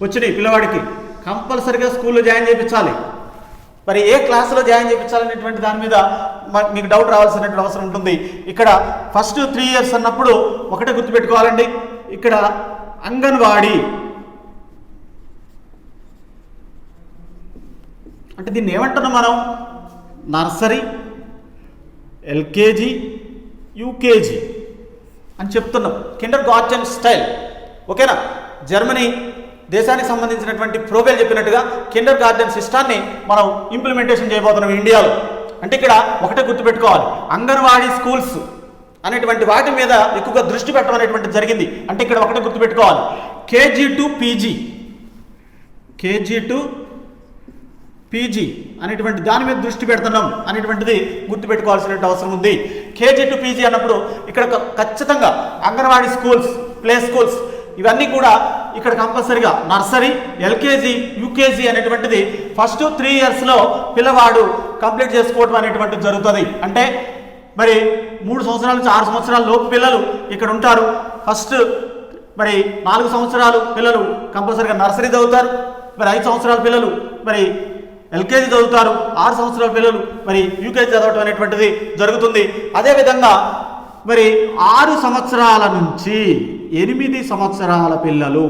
వచ్చినాయి పిల్లవాడికి కంపల్సరీగా స్కూల్లో జాయిన్ చేయించాలి. మరి ఏ క్లాసులో జాయిన్ చేయించాలనేటువంటి దాని మీద మీకు డౌట్ రావాల్సినటువంటి అవసరం ఉంటుంది. ఇక్కడ ఫస్ట్ 3 ఇయర్స్ అన్నప్పుడు ఒకటే గుర్తుపెట్టుకోవాలండి, ఇక్కడ అంగన్వాడీ అంటే దీన్ని ఏమంటున్నాం మనం, నర్సరీ, ఎల్కేజీ, యూకేజీ అని చెప్తున్నాం. కిండర్ గార్టెన్ స్టైల్, ఓకేనా. జర్మనీ దేశానికి సంబంధించినటువంటి ప్రోబెల్ చెప్పినట్టుగా కిండర్ గార్డెన్ సిస్టాన్ని మనం ఇంప్లిమెంటేషన్ చేయబోతున్నాం ఇండియాలో. అంటే ఇక్కడ ఒకటే గుర్తుపెట్టుకోవాలి, అంగన్వాడీ స్కూల్స్ అనేటువంటి వాటి మీద ఎక్కువగా దృష్టి పెట్టడం అనేటువంటి జరిగింది. అంటే ఇక్కడ ఒకటే గుర్తుపెట్టుకోవాలి, కేజీ టు పీజీ అనేటువంటి దాని మీద దృష్టి పెడుతున్నాం అనేటువంటిది గుర్తుపెట్టుకోవాల్సిన అవసరం ఉంది. కేజీ టు పీజీ అన్నప్పుడు ఇక్కడ ఖచ్చితంగా అంగన్వాడీ స్కూల్స్, ప్లే స్కూల్స్ ఇవన్నీ కూడా ఇక్కడ కంపల్సరిగా నర్సరీ, ఎల్కేజీ, యూకేజీ అనేటువంటిది ఫస్ట్ 3 ఇయర్స్లో పిల్లవాడు కంప్లీట్ చేసుకోవడం అనేటువంటిది జరుగుతుంది. అంటే మరి 3 సంవత్సరాల నుంచి 6 సంవత్సరాల లోపు పిల్లలు ఇక్కడ ఉంటారు. ఫస్ట్ మరి 4 సంవత్సరాలు పిల్లలు కంపల్సరిగా నర్సరీ చదువుతారు. మరి 5 సంవత్సరాల పిల్లలు మరి ఎల్కేజీ చదువుతారు. 6 సంవత్సరాల పిల్లలు మరి యూకేజీ చదవటం అనేటువంటిది జరుగుతుంది. అదేవిధంగా మరి 6 సంవత్సరాల నుంచి 8 సంవత్సరాల పిల్లలు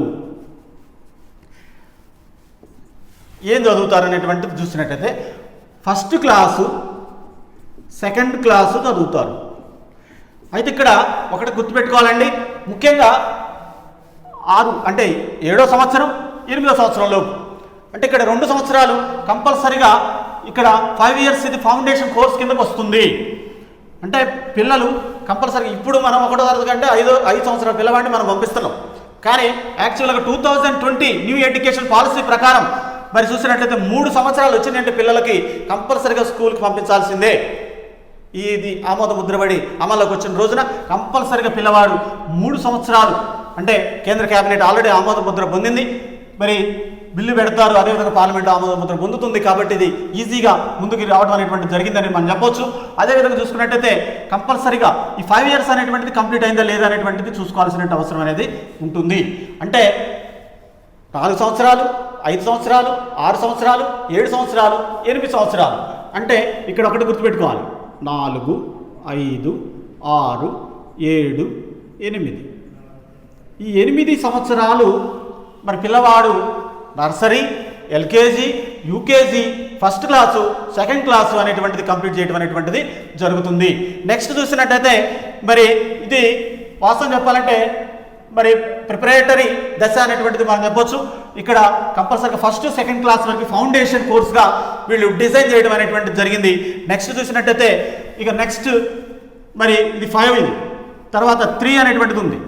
ఏం చదువుతారు అనేటువంటిది చూసినట్టయితే ఫస్ట్ క్లాసు, సెకండ్ క్లాసు చదువుతారు. అయితే ఇక్కడ ఒకటి గుర్తుపెట్టుకోవాలండి, ముఖ్యంగా 6 అంటే 7వ సంవత్సరం, 8వ సంవత్సరంలోపు. అంటే ఇక్కడ 2 సంవత్సరాలు కంపల్సరిగా ఇక్కడ 5 ఇయర్స్ ఇది ఫౌండేషన్ కోర్స్ కిందకు వస్తుంది. అంటే పిల్లలు కంపల్సరీగా ఇప్పుడు మనం 1వ తరగతి కంటే 5 సంవత్సరాల పిల్లవాడిని మనం పంపిస్తున్నాం. కానీ యాక్చువల్గా 2020 న్యూ ఎడ్యుకేషన్ పాలసీ ప్రకారం మరి చూసినట్లయితే 3 సంవత్సరాలు వచ్చిందంటే పిల్లలకి కంపల్సరీగా స్కూల్కి పంపించాల్సిందే. ఇది ఆమోద ముద్రపడి అమల్లోకి వచ్చిన రోజున కంపల్సరీగా పిల్లవాడు 3 సంవత్సరాలు అంటే కేంద్ర కేబినెట్ ఆల్రెడీ ఆమోద ముద్ర పొందింది. మరి బిల్లు పెడతారు, అదేవిధంగా పార్లమెంట్ ఆమోద ముద్ర పొందుతుంది. కాబట్టి ఇది ఈజీగా ముందుకు రావడం అనేటువంటిది జరిగిందని మనం చెప్పొచ్చు. అదేవిధంగా చూసుకున్నట్టయితే కంపల్సరీగా ఈ 5 ఇయర్స్ అనేటువంటిది కంప్లీట్ అయిందా లేదా అనేటువంటిది చూసుకోవాల్సిన అవసరం అనేది ఉంటుంది. అంటే 4 సంవత్సరాలు, 5 సంవత్సరాలు, 6 సంవత్సరాలు, 7 సంవత్సరాలు, 8 సంవత్సరాలు. అంటే ఇక్కడ ఒకటి గుర్తుపెట్టుకోవాలి, 4, 5, 6, 7, 8. ఈ 8 సంవత్సరాలు మరి పిల్లవాడు nursery, LKG, UKG, first class, second class అనేటువంటిది కంప్లీట్ చేయడం అనేటువంటిది జరుగుతుంది. నెక్స్ట్ చూసినట్టయితే మరి ఇది వాస్తవం చెప్పాలంటే మరి ప్రిపరేటరీ దశ అనేటువంటిది మనం చెప్పొచ్చు. ఇక్కడ కంపల్సరీగా ఫస్ట్, సెకండ్ క్లాస్ వరకు ఫౌండేషన్ కోర్స్గా వీళ్ళు డిజైన్ చేయడం అనేటువంటిది జరిగింది. నెక్స్ట్ చూసినట్టయితే ఇక నెక్స్ట్ మరి ఇది 5, ఇది తర్వాత 3 అనేటువంటిది ఉంది.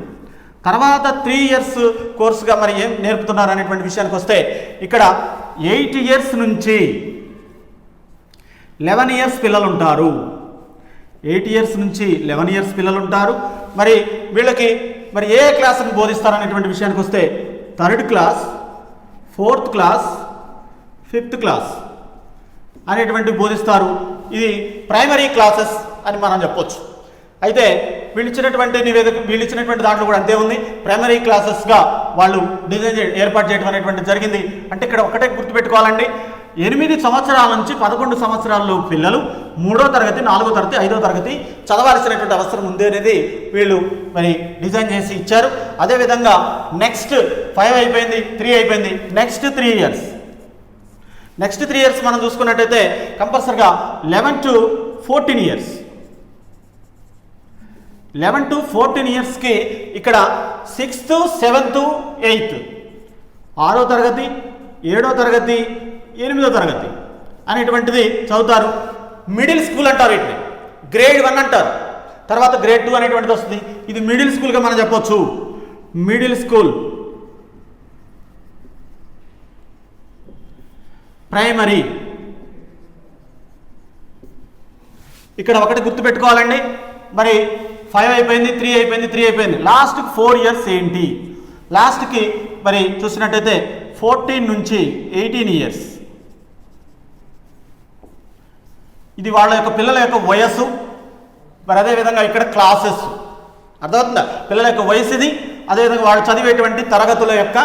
తర్వాత 3 ఇయర్స్ కోర్సుగా మరి ఏం నేర్పుతున్నారు అనేటువంటి విషయానికి వస్తే ఇక్కడ 8 ఇయర్స్ నుంచి 11 ఇయర్స్ పిల్లలు ఉంటారు. 8 ఇయర్స్ నుంచి 11 ఇయర్స్ పిల్లలు ఉంటారు. మరి వీళ్ళకి మరి ఏ క్లాస్ని బోధిస్తారు అనేటువంటి విషయానికి వస్తే 3rd class, 4th class, 5th class అనేటువంటి బోధిస్తారు. ఇది ప్రైమరీ క్లాసెస్ అని మనం చెప్పొచ్చు. అయితే వీళ్ళు ఇచ్చినటువంటి దాంట్లో కూడా అంతే ఉంది. ప్రైమరీ క్లాసెస్గా వాళ్ళు డిజైన్ ఏర్పాటు చేయడం అనేటువంటి జరిగింది. అంటే ఇక్కడ ఒకటే గుర్తుపెట్టుకోవాలండి, 8 సంవత్సరాల నుంచి 11 సంవత్సరాల్లో పిల్లలు 3వ తరగతి, 4వ తరగతి, 5వ తరగతి చదవాల్సినటువంటి అవసరం ఉంది అనేది వీళ్ళు మరి డిజైన్ చేసి ఇచ్చారు. అదేవిధంగా నెక్స్ట్ 5 అయిపోయింది, 3 అయిపోయింది, నెక్స్ట్ 3 ఇయర్స్. నెక్స్ట్ 3 ఇయర్స్ మనం చూసుకున్నట్టయితే కంపల్సరిగా 11 to 14 ఇయర్స్. 11 to 14 ఇయర్స్కి ఇక్కడ 6th, 7th, 8th 6వ తరగతి, 7వ తరగతి, 8వ తరగతి అనేటువంటిది చదువుతారు. మిడిల్ స్కూల్ అంటారు, వీటిని గ్రేడ్ 1 అంటారు. తర్వాత గ్రేడ్ 2 అనేటువంటిది వస్తుంది. ఇది మిడిల్ స్కూల్గా మనం చెప్పొచ్చు. Middle school, primary. ఇక్కడ ఒకటి గుర్తుపెట్టుకోవాలండి, మరి 5 అయిపోయింది, 3 అయిపోయింది, 3 అయిపోయింది, లాస్ట్కి 4 ఇయర్స్ ఏంటి? లాస్ట్కి మరి చూసినట్టయితే 14 నుంచి 18 ఇయర్స్. ఇది వాళ్ళ యొక్క పిల్లల యొక్క వయస్సు. మరి అదేవిధంగా ఇక్కడ క్లాసెస్ అర్థమవుతుందా? పిల్లల యొక్క వయసు ఇది. అదేవిధంగా వాళ్ళు చదివేటువంటి తరగతుల యొక్క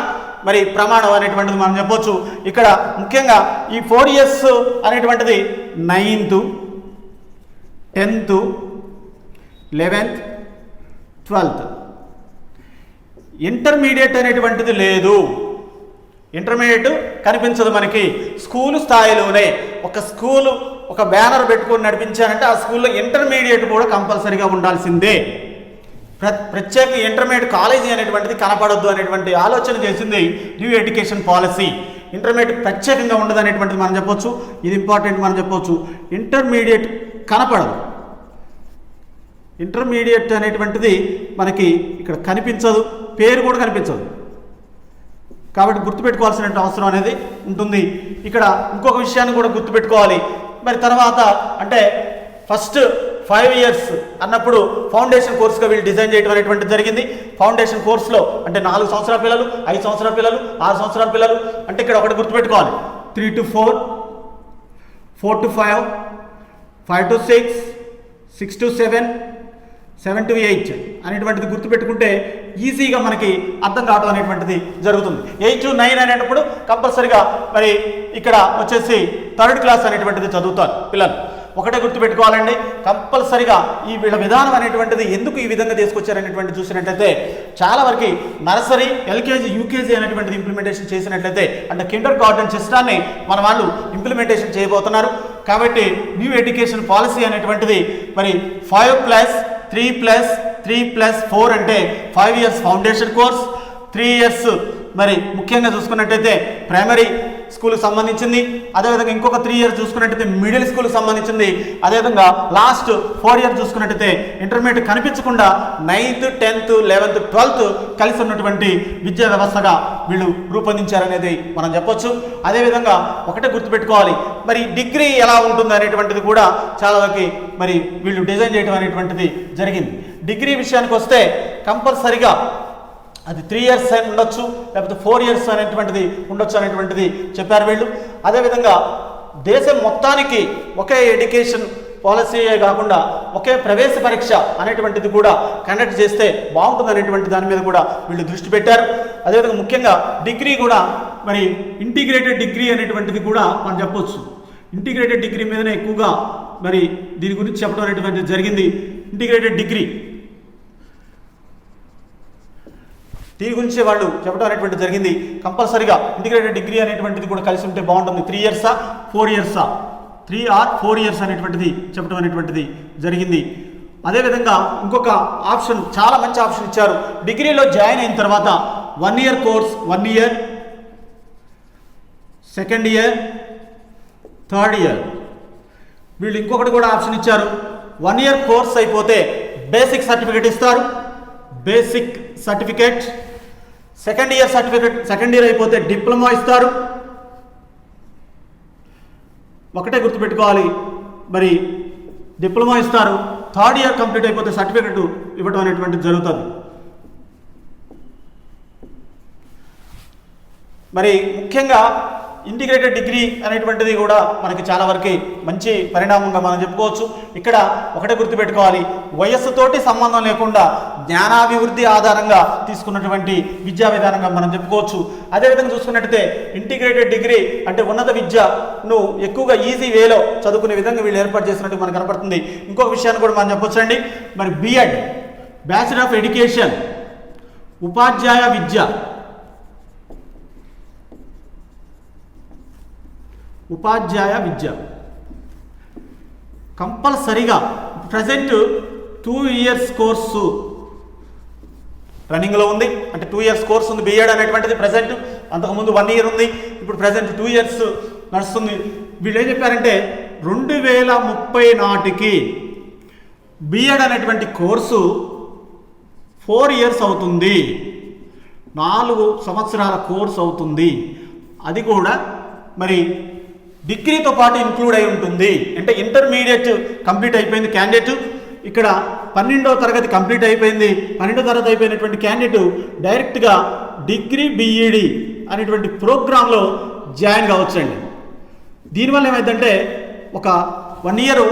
మరి ప్రమాణం అనేటువంటిది మనం చెప్పొచ్చు. ఇక్కడ ముఖ్యంగా ఈ 4 ఇయర్స్ అనేటువంటిది 9th, 10th, 11th, 12th. Intermediate అనేటువంటిది లేదు. ఇంటర్మీడియట్ కనిపించదు మనకి. స్కూలు స్థాయిలోనే ఒక స్కూలు ఒక బ్యానర్ పెట్టుకొని నడిపించారంటే ఆ స్కూల్లో ఇంటర్మీడియట్ కూడా కంపల్సరీగా ఉండాల్సిందే. ప్రత్యేక ఇంటర్మీడియట్ కాలేజీ అనేటువంటిది కనపడొద్దు అనేటువంటి ఆలోచన చేసింది న్యూ ఎడ్యుకేషన్ పాలసీ. ఇంటర్మీడియట్ ప్రత్యేకంగా ఉండదు అనేటువంటిది మనం చెప్పొచ్చు. ఇది ఇంపార్టెంట్ మనం చెప్పొచ్చు. ఇంటర్మీడియట్ కనపడదు. ఇంటర్మీడియట్ అనేటువంటిది మనకి ఇక్కడ కనిపించదు, పేరు కూడా కనిపించదు. కాబట్టి గుర్తుపెట్టుకోవాల్సిన అవసరం అనేది ఉంటుంది. ఇక్కడ ఇంకొక విషయాన్ని కూడా గుర్తుపెట్టుకోవాలి. మరి తర్వాత అంటే ఫస్ట్ 5 ఇయర్స్ అన్నప్పుడు ఫౌండేషన్ కోర్సుగా వీళ్ళు డిజైన్ చేయడం అనేటువంటి జరిగింది. ఫౌండేషన్ కోర్సులో అంటే 4 సంవత్సరాల పిల్లలు, 5 సంవత్సరాల పిల్లలు, 6 సంవత్సరాల పిల్లలు, అంటే ఇక్కడ ఒకటి గుర్తుపెట్టుకోవాలి, 3 to 4, 4 to 5, 5 to 6, 6 to 7, 7 to 8 అనేటువంటిది గుర్తుపెట్టుకుంటే ఈజీగా మనకి అర్థం కావడం అనేటువంటిది జరుగుతుంది. 8 to 9 అనేటప్పుడు కంపల్సరిగా మరి ఇక్కడ వచ్చేసి 3rd క్లాస్ అనేటువంటిది చదువుతారు పిల్లలు. ఒకటే గుర్తుపెట్టుకోవాలండి, కంపల్సరిగా ఈ వీళ్ళ విధానం అనేటువంటిది ఎందుకు ఈ విధంగా తీసుకొచ్చారనేటువంటి చూసినట్లయితే చాలా వరకు నర్సరీ, ఎల్కేజీ, యూకేజీ అనేటువంటిది ఇంప్లిమెంటేషన్ చేసినట్లయితే అంటే కిండర్ గార్డెన్ సిస్టాన్ని మన వాళ్ళు ఇంప్లిమెంటేషన్ చేయబోతున్నారు. కాబట్టి న్యూ ఎడ్యుకేషన్ పాలసీ అనేటువంటిది మరి 5+3+3+4 అంటే 5 ఇయర్స్ ఫౌండేషన్ కోర్స్, 3 ఇయర్స్ మరి ముఖ్యంగా చూసుకున్నట్టయితే ప్రైమరీ స్కూల్కి సంబంధించింది, అదేవిధంగా ఇంకొక 3 ఇయర్స్ చూసుకున్నట్టయితే మిడిల్ స్కూల్కి సంబంధించింది, అదేవిధంగా లాస్ట్ 4 ఇయర్స్ చూసుకున్నట్టయితే ఇంటర్మీడియట్ కనిపించకుండా 9th, 10th, 11th, 12th కలిసి ఉన్నటువంటి విద్యా వ్యవస్థగా వీళ్ళు రూపొందించారనేది మనం చెప్పొచ్చు. అదేవిధంగా ఒకటే గుర్తుపెట్టుకోవాలి, మరి డిగ్రీ ఎలా ఉంటుంది అనేటువంటిది కూడా చాలా వరకు మరి వీళ్ళు డిజైన్ చేయడం అనేటువంటిది జరిగింది. డిగ్రీ విషయానికి వస్తే కంపల్సరిగా అది 3 ఇయర్స్ అని ఉండొచ్చు, లేకపోతే 4 ఇయర్స్ అనేటువంటిది ఉండొచ్చు అనేటువంటిది చెప్పారు వీళ్ళు. అదేవిధంగా దేశం మొత్తానికి ఒకే ఎడ్యుకేషన్ పాలసీయే కాకుండా ఒకే ప్రవేశ పరీక్ష అనేటువంటిది కూడా కండక్ట్ చేస్తే బాగుంటుంది అనేటువంటి దాని మీద కూడా వీళ్ళు దృష్టి పెట్టారు. అదేవిధంగా ముఖ్యంగా డిగ్రీ కూడా మరి ఇంటిగ్రేటెడ్ డిగ్రీ అనేటువంటిది కూడా మనం చెప్పొచ్చు. ఇంటిగ్రేటెడ్ డిగ్రీ మీదనే ఎక్కువగా మరి దీని గురించి చెప్పడం అనేటువంటిది జరిగింది. ఇంటిగ్రేటెడ్ డిగ్రీ దీని గురించి వాళ్ళు చెప్పడం అనేటువంటి జరిగింది. కంపల్సరీగా ఇంటిగ్రేటెడ్ డిగ్రీ అనేటువంటిది కూడా కలిసి ఉంటే బాగుంటుంది. 3 ఇయర్సా 4 ఇయర్సా, 3 or 4 ఇయర్స్ అనేటువంటిది చెప్పడం అనేటువంటిది జరిగింది. అదేవిధంగా ఇంకొక ఆప్షన్, చాలా మంచి ఆప్షన్ ఇచ్చారు. డిగ్రీలో జాయిన్ అయిన తర్వాత 1 year course, 1 year, 2nd year, 3rd year. వీళ్ళు ఇంకొకటి కూడా ఆప్షన్ ఇచ్చారు. 1 ఇయర్ కోర్స్ అయిపోతే బేసిక్ సర్టిఫికేట్ ఇస్తారు, basic certificate. 2nd year certificate, 2nd year అయిపోతే డిప్లొమా ఇస్తారు. ఒకటే గుర్తుపెట్టుకోవాలి, మరి డిప్లొమా ఇస్తారు. 3rd ఇయర్ కంప్లీట్ అయిపోతే సర్టిఫికేట్ ఇవ్వడం అనేటువంటిది జరుగుతుంది. మరి ముఖ్యంగా ఇంటిగ్రేటెడ్ డిగ్రీ అనేటువంటిది కూడా మనకి చాలా వరకు మంచి పరిణామంగా మనం చెప్పుకోవచ్చు. ఇక్కడ ఒకటే గుర్తుపెట్టుకోవాలి, వయస్సుతోటి సంబంధం లేకుండా జ్ఞానాభివృద్ధి ఆధారంగా తీసుకున్నటువంటి విద్యా విధానంగా మనం చెప్పుకోవచ్చు. అదేవిధంగా చూసుకున్నట్టయితే ఇంటిగ్రేటెడ్ డిగ్రీ అంటే ఉన్నత విద్యను ఎక్కువగా ఈజీ వేలో చదువుకునే విధంగా వీళ్ళు ఏర్పాటు చేసినట్టు మనకు కనపడుతుంది. ఇంకొక విషయాన్ని కూడా మనం చెప్పొచ్చు అండి, మరి బిఎడ్, బ్యాచిలర్ ఆఫ్ ఎడ్యుకేషన్, ఉపాధ్యాయ విద్య, ఉపాధ్యాయ విద్య కంపల్సరిగా ప్రజెంట్ 2 ఇయర్స్ కోర్సు రన్నింగ్లో ఉంది. అంటే 2 ఇయర్స్ కోర్స్ ఉంది బిఎడ్ అనేటువంటిది ప్రజెంట్. అంతకుముందు 1 ఇయర్ ఉంది, ఇప్పుడు ప్రజెంట్ 2 ఇయర్స్ నడుస్తుంది. వీళ్ళు ఏం చెప్పారంటే 2030 నాటికి బిఎడ్ అనేటువంటి కోర్సు 4 ఇయర్స్ అవుతుంది, 4 సంవత్సరాల కోర్సు అవుతుంది. అది కూడా మరి డిగ్రీతో పాటు ఇంక్లూడ్ అయి ఉంటుంది. అంటే ఇంటర్మీడియట్ కంప్లీట్ అయిపోయింది క్యాండిడేట్, ఇక్కడ 12వ తరగతి కంప్లీట్ అయిపోయింది, 12వ తరగతి అయిపోయినటువంటి క్యాండిడేట్ డైరెక్ట్గా డిగ్రీ బిఈడి అనేటువంటి ప్రోగ్రాంలో జాయిన్ కావచ్చండి. దీనివల్ల ఏమైందంటే ఒక 1 ఇయర్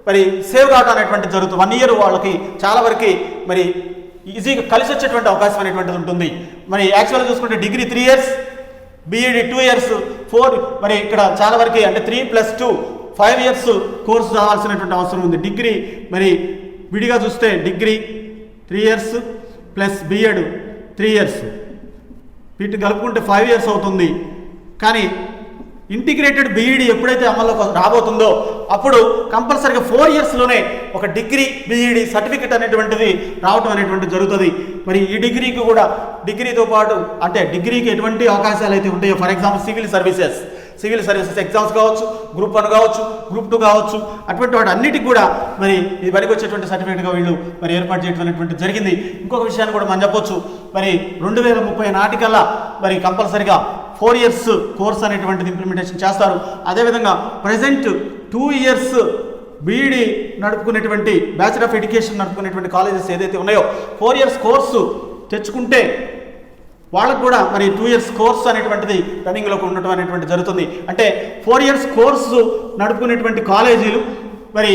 మరి సేవ్ కావడం అనేటువంటి జరుగుతుంది. 1 ఇయర్ వాళ్ళకి చాలా వరకు మరి ఈజీగా కలిసి వచ్చేటువంటి అవకాశం అనేటువంటిది ఉంటుంది. మరి యాక్చువల్గా చూసుకుంటే డిగ్రీ 3 ఇయర్స్, బిఈడి 2 ఇయర్స్, 4 మరి ఇక్కడ చాలా వరకు అంటే 3+2 5 ఇయర్స్ కోర్సు చదవాల్సినటువంటి అవసరం ఉంది. డిగ్రీ మరి విడిగా చూస్తే degree 3 years plus BEd 3 years, వీటిని కలుపుకుంటే 5 ఇయర్స్ అవుతుంది. కానీ ఇంటిగ్రేటెడ్ బిఈడి ఎప్పుడైతే అమల్లోకి రాబోతుందో అప్పుడు కంపల్సరీగా 4 ఇయర్స్లోనే ఒక డిగ్రీ బిఈడి సర్టిఫికెట్ అనేటువంటిది రావటం అనేటువంటిది జరుగుతుంది. మరి ఈ డిగ్రీకి కూడా డిగ్రీతో పాటు అంటే డిగ్రీకి ఎటువంటి అవకాశాలు అయితే ఉంటాయో, for example civil services exams కావచ్చు, గ్రూప్ 1 కావచ్చు, గ్రూప్ 2 కావచ్చు, అటువంటి వాటి అన్నిటికి కూడా మరి ఇది పనికి వచ్చేటువంటి సర్టిఫికేట్గా వీళ్ళు మరి ఏర్పాటు చేయడం అనేటువంటి జరిగింది. ఇంకొక విషయాన్ని కూడా మనం చెప్పొచ్చు, మరి 2030 నాటికల్లా మరి కంపల్సరీగా 4 ఇయర్స్ కోర్స్ అనేటువంటిది ఇంప్లిమెంటేషన్ చేస్తారు. అదేవిధంగా ప్రజెంట్ 2 ఇయర్స్ బీఈడి నడుపుకునేటువంటి బ్యాచిలర్ ఆఫ్ ఎడ్యుకేషన్ నడుపుకునేటువంటి కాలేజెస్ ఏదైతే ఉన్నాయో 4 ఇయర్స్ కోర్సు తెచ్చుకుంటే వాళ్ళకు కూడా మరి 2 ఇయర్స్ కోర్సు అనేటువంటిది రన్నింగ్లోకి ఉండటం అనేటువంటి జరుగుతుంది. అంటే 4 ఇయర్స్ కోర్సు నడుపుకునేటువంటి కాలేజీలు మరి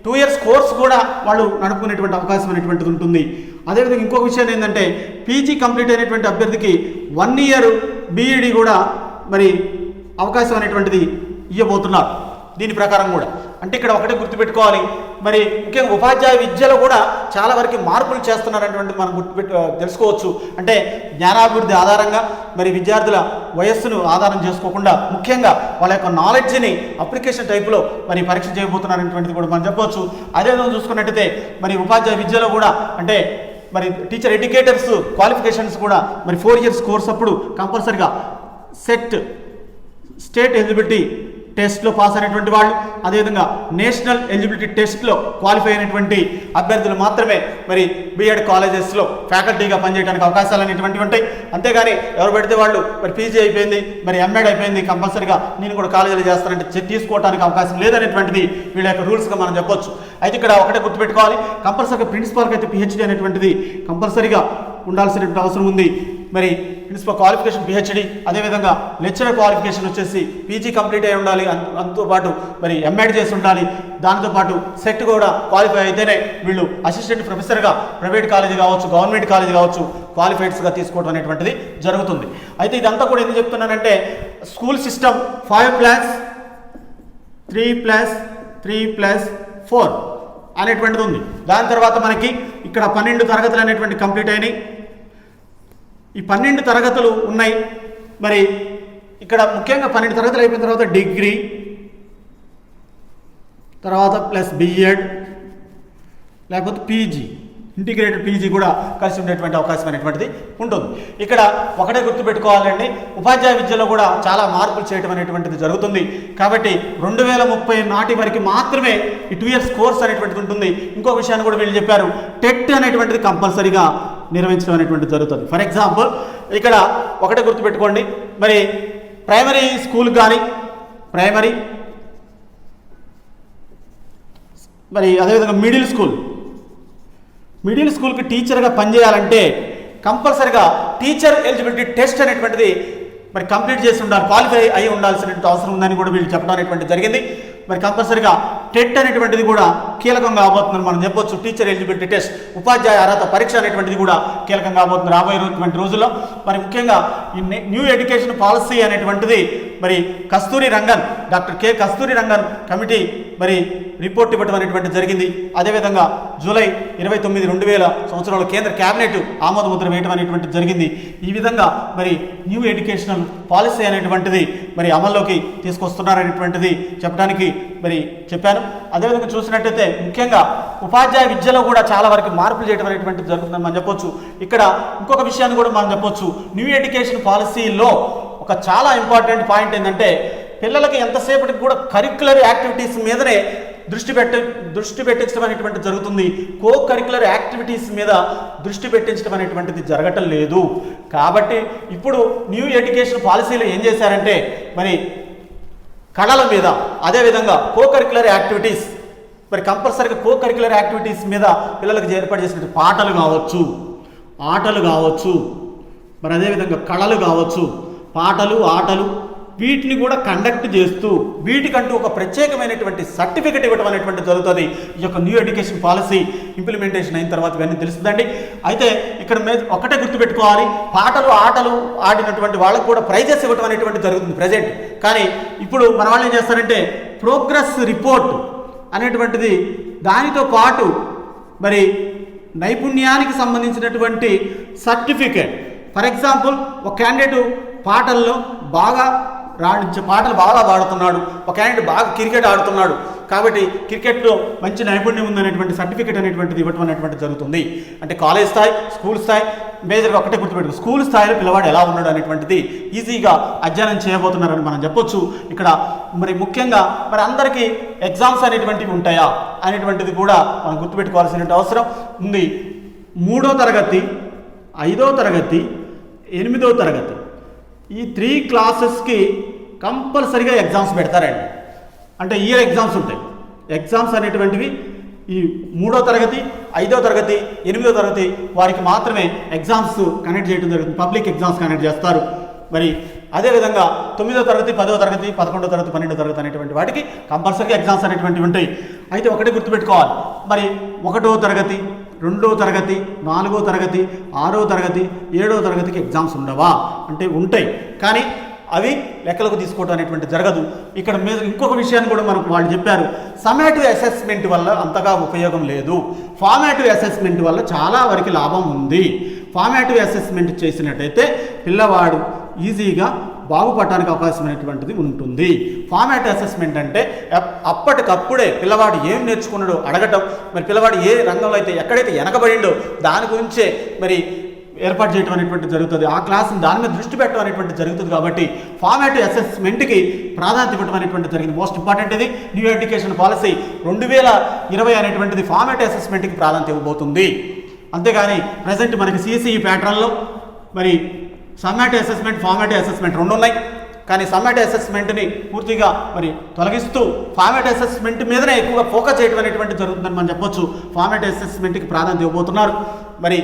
2 ఇయర్స్ కోర్సు కూడా వాళ్ళు నడుపుకునేటువంటి అవకాశం అనేటువంటిది ఉంటుంది. అదేవిధంగా ఇంకొక విషయం ఏంటంటే పీజీ కంప్లీట్ అయినటువంటి అభ్యర్థికి 1 ఇయర్ బీఈడి కూడా మరి అవకాశం అనేటువంటిది ఇవ్వబోతున్నారు దీని ప్రకారం కూడా. అంటే ఇక్కడ ఒకటే గుర్తుపెట్టుకోవాలి, మరి ముఖ్యంగా ఉపాధ్యాయ విద్యలో కూడా చాలా వరకు మార్పులు చేస్తున్నారనేటువంటిది మనం తెలుసుకోవచ్చు. అంటే జ్ఞానాభివృద్ధి ఆధారంగా మరి విద్యార్థుల వయస్సును ఆధారం చేసుకోకుండా ముఖ్యంగా వాళ్ళ యొక్క నాలెడ్జ్ని అప్లికేషన్ టైపులో మరి పరీక్ష చేయబోతున్నారనేటువంటిది కూడా మనం చెప్పవచ్చు. అదేవిధంగా చూసుకున్నట్టయితే మరి ఉపాధ్యాయ విద్యలో కూడా అంటే మరి టీచర్ ఎడ్యుకేటర్స్ క్వాలిఫికేషన్స్ కూడా మరి 4 ఇయర్స్ కోర్స్ అప్పుడు కంపల్సరిగా స్టేట్ ఎలిజిబిలిటీ టెస్ట్లో పాస్ అయినటువంటి వాళ్ళు, అదేవిధంగా నేషనల్ ఎలిజిబిలిటీ టెస్ట్లో క్వాలిఫై అయినటువంటి అభ్యర్థులు మాత్రమే మరి బీఎడ్ కాలేజెస్లో ఫ్యాకల్టీగా పనిచేయడానికి అవకాశాలు అనేటువంటివి ఉంటాయి. అంతేగాని ఎవరు పెడితే వాళ్ళు మరి పీజీ అయిపోయింది, మరి ఎంఎడ్ అయిపోయింది, కంపల్సరిగా నేను కూడా కాలేజీలో చేస్తానంటే తీసుకోవడానికి అవకాశం లేదనేటువంటిది వీళ్ళ యొక్క రూల్స్గా మనం చెప్పొచ్చు. అయితే ఇక్కడ ఒకటే గుర్తుపెట్టుకోవాలి, కంపల్సరిగా ప్రిన్సిపాల్కి అయితే పిహెచ్డీ అనేటువంటిది కంపల్సరిగా ఉండాల్సినటువంటి అవసరం ఉంది. మరి ప్రిన్సిపల్ క్వాలిఫికేషన్ పిహెచ్డీ, అదేవిధంగా లెక్చరర్ క్వాలిఫికేషన్ వచ్చేసి పీజీ కంప్లీట్ అయి ఉండాలి, దాంతోపాటు మరి ఎంఎడ్ చేసి ఉండాలి, దాంతోపాటు సెట్ కూడా క్వాలిఫై అయితేనే వీళ్ళు అసిస్టెంట్ ప్రొఫెసర్గా ప్రైవేట్ కాలేజీ కావచ్చు, గవర్నమెంట్ కాలేజీ కావచ్చు క్వాలిఫైడ్స్గా తీసుకోవడం అనేటువంటిది జరుగుతుంది. అయితే ఇదంతా కూడా ఎందుకు చెప్తున్నానంటే స్కూల్ సిస్టమ్ 5+3+3+4 అనేటువంటిది ఉంది. దాని తర్వాత మనకి ఇక్కడ 12 తరగతులు అనేటువంటి కంప్లీట్ అయినాయి. ఈ 12 తరగతులు ఉన్నాయి. మరి ఇక్కడ ముఖ్యంగా 12 తరగతులు అయిపోయిన తర్వాత డిగ్రీ, తర్వాత ప్లస్ బిఎడ్ లేకపోతే పీజీ, ఇంటిగ్రేటెడ్ పీజీ కూడా కలిసి ఉండేటువంటి అవకాశం అనేటువంటిది ఉంటుంది. ఇక్కడ ఒకటే గుర్తుపెట్టుకోవాలండి, ఉపాధ్యాయ విద్యలో కూడా చాలా మార్పులు చేయడం అనేటువంటిది జరుగుతుంది. కాబట్టి 2030 నాటి వరకు మాత్రమే ఈ 2 ఇయర్స్ కోర్స్ అనేటువంటిది ఉంటుంది. ఇంకో విషయాన్ని కూడా వీళ్ళు చెప్పారు, టెట్ అనేటువంటిది కంపల్సరీగా నిర్వహించడం అనేటువంటిది జరుగుతుంది. ఫర్ ఎగ్జాంపుల్ ఇక్కడ ఒకటే గుర్తుపెట్టుకోండి, మరి ప్రైమరీ స్కూల్ కానీ మరి అదేవిధంగా మిడిల్ స్కూల్కి టీచర్గా పనిచేయాలంటే కంపల్సరిగా టీచర్ ఎలిజిబిలిటీ టెస్ట్ అనేటువంటిది మరి కంప్లీట్ చేసి ఉండాలి, క్వాలిఫై అయి ఉండాల్సినటువంటి అవసరం ఉందని కూడా వీళ్ళు చెప్పడం అనేటువంటిది జరిగింది. మరి కంపల్సరిగా టెట్ అనేటువంటిది కూడా కీలకంగా కాబోతుందని మనం చెప్పొచ్చు. టీచర్ ఎలిజిబిలిటీ టెస్ట్, ఉపాధ్యాయ అర్హత పరీక్ష అనేటువంటిది కూడా కీలకంగా కాబోతుంది రాబోయేటువంటి రోజుల్లో. మరి ముఖ్యంగా ఈ న్యూ ఎడ్యుకేషన్ పాలసీ అనేటువంటిది మరి డాక్టర్ కె కస్తూరి రంగన్ కమిటీ మరి రిపోర్ట్ ఇవ్వడం అనేటువంటిది జరిగింది. అదేవిధంగా జూలై 29, 2000 సంవత్సరంలో కేంద్ర కేబినెట్ ఆమోద ముద్ర వేయడం అనేటువంటిది జరిగింది. ఈ విధంగా మరి న్యూ ఎడ్యుకేషనల్ పాలసీ అనేటువంటిది మరి అమల్లోకి తీసుకొస్తున్నారనేటువంటిది చెప్పడానికి మరి చెప్పాను. అదేవిధంగా చూసినట్టయితే ముఖ్యంగా ఉపాధ్యాయ విద్యలో కూడా చాలా వరకు మార్పులు చేయడం అనేటువంటిది జరుగుతుందని మనం చెప్పొచ్చు. ఇక్కడ ఇంకొక విషయాన్ని కూడా మనం చెప్పొచ్చు, న్యూ ఎడ్యుకేషన్ పాలసీలో ఒక చాలా ఇంపార్టెంట్ పాయింట్ ఏంటంటే పిల్లలకి ఎంతసేపటికి కూడా కరిక్యులర్ యాక్టివిటీస్ మీదనే దృష్టి పెట్టించడం అనేటువంటిది జరుగుతుంది. కో కరిక్యులర్ యాక్టివిటీస్ మీద దృష్టి పెట్టించడం అనేటువంటిది జరగటం లేదు. కాబట్టి ఇప్పుడు న్యూ ఎడ్యుకేషన్ పాలసీలో ఏం చేశారంటే మరి కళల మీద, అదేవిధంగా కో కరిక్యులర్ యాక్టివిటీస్ మరి కంపల్సరీగా కో కరిక్యులర్ యాక్టివిటీస్ మీద పిల్లలకు ఏర్పాటు చేసిన పాటలు కావచ్చు, ఆటలు కావచ్చు, మరి అదేవిధంగా కళలు కావచ్చు, పాటలు ఆటలు వీటిని కూడా కండక్ట్ చేస్తూ వీటికంటూ ఒక ప్రత్యేకమైనటువంటి సర్టిఫికెట్ ఇవ్వడం అనేటువంటి జరుగుతుంది. ఈ యొక్క న్యూ ఎడ్యుకేషన్ పాలసీ ఇంప్లిమెంటేషన్ అయిన తర్వాత ఇవన్నీ తెలుస్తుందండి. అయితే ఇక్కడ ఒకటే గుర్తుపెట్టుకోవాలి, పాటలు ఆటలు ఆడినటువంటి వాళ్ళకు కూడా ప్రైజెస్ ఇవ్వడం అనేటువంటి జరుగుతుంది ప్రజెంట్. కానీ ఇప్పుడు మన వాళ్ళు ఏం చేస్తారంటే ప్రోగ్రెస్ రిపోర్ట్ అనేటువంటిది దానితో పాటు మరి నైపుణ్యానికి సంబంధించినటువంటి సర్టిఫికెట్. ఫర్ ఎగ్జాంపుల్ ఒక క్యాండిడేట్ పాటలు బాగా పాడుతున్నాడు, ఒక క్యాండిడేట్ బాగా క్రికెట్ ఆడుతున్నాడు కాబట్టి క్రికెట్లో మంచి నైపుణ్యం ఉందనేటువంటి సర్టిఫికెట్ అనేటువంటిది ఇవ్వడం అనేటువంటిది జరుగుతుంది. అంటే కాలేజ్ స్థాయి, స్కూల్ స్థాయి, మేజర్గా ఒకటే గుర్తుపెట్టుకో, స్కూల్ స్థాయిలో పిల్లవాడు ఎలా ఉన్నాడు అనేటువంటిది ఈజీగా అధ్యయనం చేయబోతున్నారని మనం చెప్పొచ్చు. ఇక్కడ మరి ముఖ్యంగా మరి అందరికీ ఎగ్జామ్స్ అనేటువంటివి ఉంటాయా అనేటువంటిది కూడా మనం గుర్తుపెట్టుకోవాల్సిన అవసరం ఉంది. 3వ తరగతి, 5వ తరగతి, 8వ తరగతి ఈ 3 క్లాసెస్కి కంపల్సరీగా ఎగ్జామ్స్ పెడతారండి. అంటే ఇయర్ ఎగ్జామ్స్ ఉంటాయి. ఎగ్జామ్స్ అనేటువంటివి ఈ 3వ తరగతి 5వ తరగతి 8వ తరగతి వారికి మాత్రమే ఎగ్జామ్స్ కండక్ట్ చేయడం జరుగుతుంది, పబ్లిక్ ఎగ్జామ్స్ కండక్ట్ చేస్తారు. మరి అదేవిధంగా 9వ తరగతి 10వ తరగతి 11వ తరగతి 12వ తరగతి అనేటువంటి వాటికి కంపల్సరీగా ఎగ్జామ్స్ అనేటువంటివి ఉంటాయి. అయితే ఒకటే గుర్తుపెట్టుకోవాలి, మరి 1వ తరగతి 2వ తరగతి 4వ తరగతి 6వ తరగతి 7వ తరగతికి ఎగ్జామ్స్ ఉండవా అంటే ఉంటాయి, కానీ అవి లెక్కలకు తీసుకోవడం అనేటువంటి జరగదు. ఇక్కడ మీద ఇంకొక విషయాన్ని కూడా మనకు వాళ్ళు చెప్పారు, సమ్మేటివ్ అసెస్మెంట్ వల్ల అంతగా ఉపయోగం లేదు, ఫార్మేటివ్ అసెస్మెంట్ వల్ల చాలా వరకు లాభం ఉంది. ఫార్మేటివ్ అసెస్మెంట్ చేసినట్టయితే పిల్లవాడు ఈజీగా బాగుపడటానికి అవకాశం అనేటువంటిది ఉంటుంది. ఫార్మేటివ్ అసెస్మెంట్ అంటే అప్పటికప్పుడే పిల్లవాడు ఏం నేర్చుకున్నాడో అడగటం, మరి పిల్లవాడు ఏ రంగంలో అయితే ఎక్కడైతే వెనకబడిండో దాని గురించే మరి ఏర్పాటు చేయడం అనేటువంటి జరుగుతుంది, ఆ క్లాస్ని దాని మీద దృష్టి పెట్టడం అనేటువంటి జరుగుతుంది. కాబట్టి ఫార్మేటివ్ అసెస్మెంట్కి ప్రాధాన్యత ఇవ్వడం అనేటువంటి జరిగింది. మోస్ట్ ఇంపార్టెంట్ ఇది న్యూ ఎడ్యుకేషన్ పాలసీ 2020 అనేటువంటిది ఫార్మేటివ్ అసెస్మెంట్కి ప్రాధాన్యత ఇవ్వబోతుంది. అంతేగాని ప్రజెంట్ మనకి సిఎస్ఈ ప్యాటర్న్లో మరి సమ్మేటివ్ అసెస్మెంట్ ఫార్మేటివ్ అసెస్మెంట్ 2 ఉన్నాయి, కానీ సమ్మేటివ్ అసెస్మెంట్ని పూర్తిగా మరి తొలగిస్తూ ఫార్మేటివ్ అసెస్మెంట్ మీదనే ఎక్కువగా ఫోకస్ చేయడం అనేటువంటి జరుగుతుందని మనం చెప్పొచ్చు. ఫార్మేటివ్ అసెస్మెంట్కి ప్రాధాన్యత ఇవ్వబోతున్నారు. మరి